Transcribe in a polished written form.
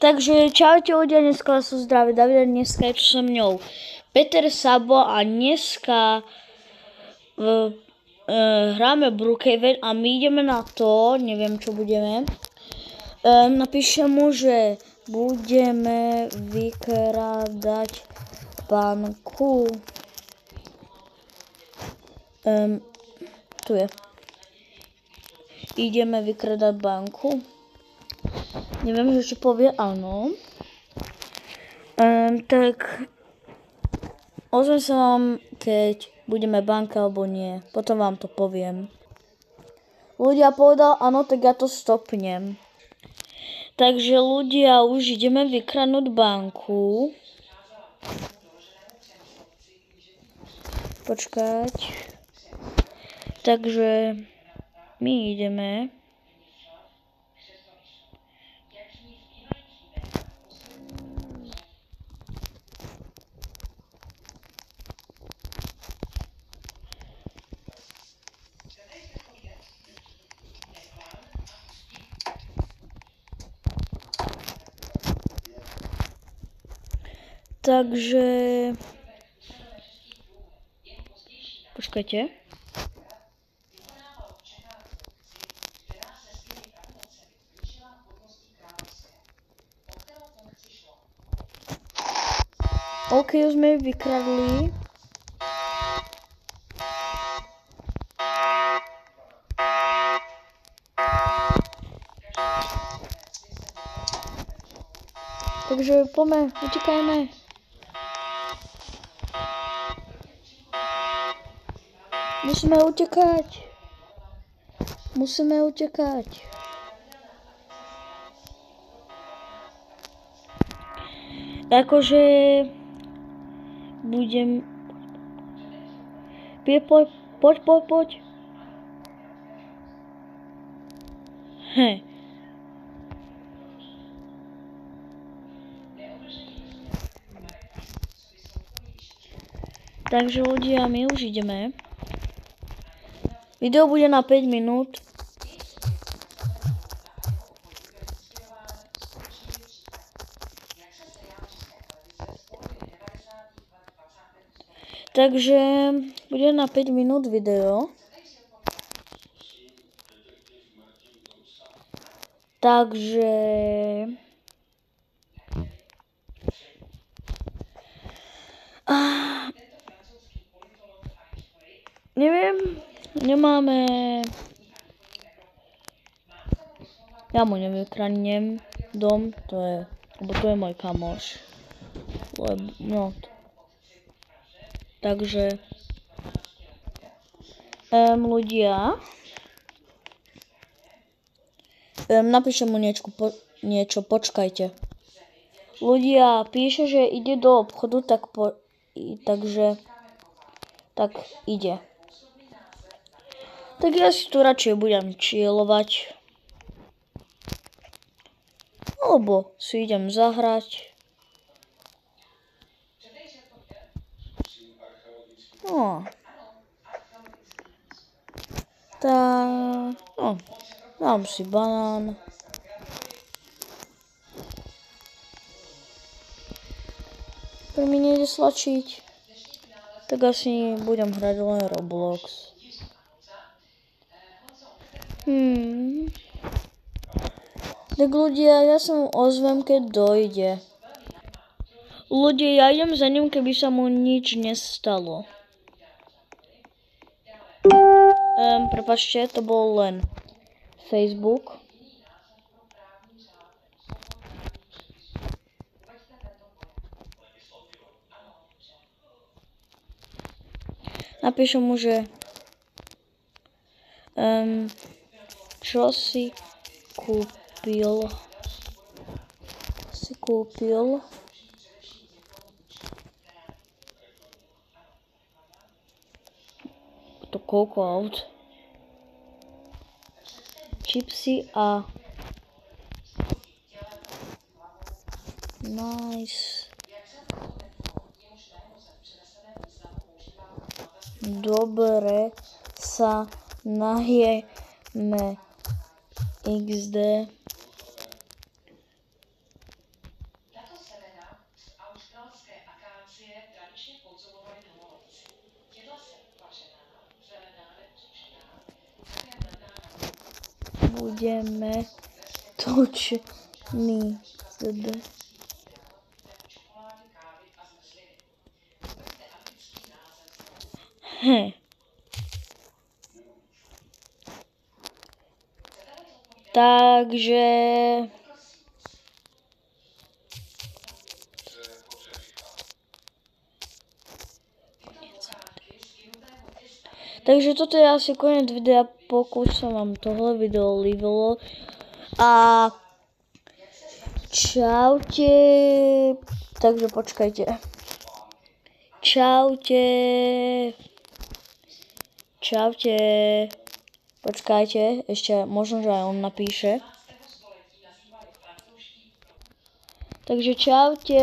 Takže čaute ľudia, dneska vás zdraví David, dneska je tu so mňou Peter Sabo a dneska hráme Brookhaven a my ideme na to, neviem čo budeme. Napíšem mu, že budeme vykrádať banku. Tu je. Ideme vykrádať banku. Neviem, že či povie áno. Tak ozvem sa vám, keď budeme banka alebo nie. Potom vám to poviem. Ľudia povedal áno, tak ja to stopnem. Takže ľudia, už ideme vykradnúť banku. Počkať. Takže my ideme. Takže počkajte. OK, už sme vykradli. Takže poďme, utekajme. Musíme utekať. Musíme utekať. Akože budem... Poď. Hej. Takže ľudia, my už ideme. Video bude na 5 minút. Takže bude na 5 minút video. Takže neviem, nemáme. Ja mu nevykradnem dom, lebo to je môj kamoš. No. Takže ľudia, napíšem mu niečo, počkajte. Ľudia, píše, že ide do obchodu, tak ide. Tak ja si tu radšej budem chillovať. Alebo si idem zahrať. No. Dám si banán. Pre mi nejde slačiť. Tak asi budem hrať len Roblox. Tak ľudia, ja sa mu ozvem, keď dojde. Ľudia, ja idem za ním, keby sa mu nič nestalo. Prepáčte, to bol len Facebook. Napíšem mu, že čo si kúpil. To koľko aut? Chipsy a nice. Dobre sa najeme XD. budeme tuční. Takže toto je asi koniec videa, pokud sa vám tohle video líbilo a čaute, takže počkajte, čaute, počkajte, ešte možno, že aj on napíše, takže čaute.